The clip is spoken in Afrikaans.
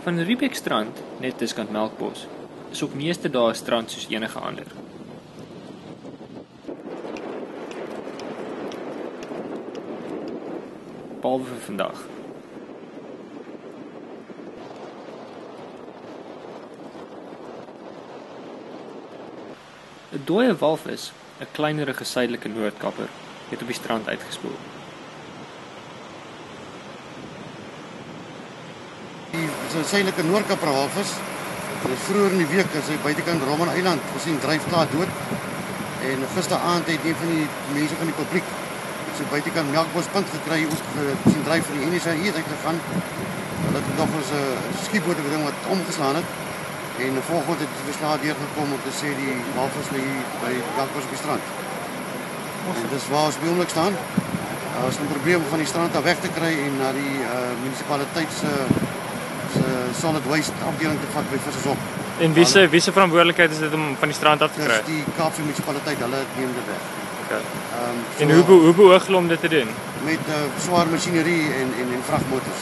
Van Riebeekstrand, net diskant Melkbos, is op meeste dae 'n strand soos enige ander. Behalwe vir vandag. 'n Dooie walvis, 'n kleinerige suidelike noordkapper, het op die strand uitgespoel. Die suidelike noordkapper walvis, vroeër in die week is hy buitekant Robben Eiland gesien dryf klaar dood. En gisteraand het een van die mense van die publiek so buitekant Melkbospunt gekry, ook sien dryf van die NSAI uitgegaan. Hulle het nog eens 'n skieboot geding wat omgeslaan het. En volgende het die verslae deurgekom om te sê die walvis lê by Melkbos op die strand. En dis waar ons oomblik staan. Ons het 'n probleem van die strand af weg te kry en na die munisipaliteit se solid waste afdeling te vat by Vissershok. En wie se verantwoordelikheid is dit om van die strand af te kry? Dis die Kaapse munisipaliteit, hulle neem dit weg. Okay. En hoe beoog hulle om dit te doen? Met swaar masjinerie en vragmotors.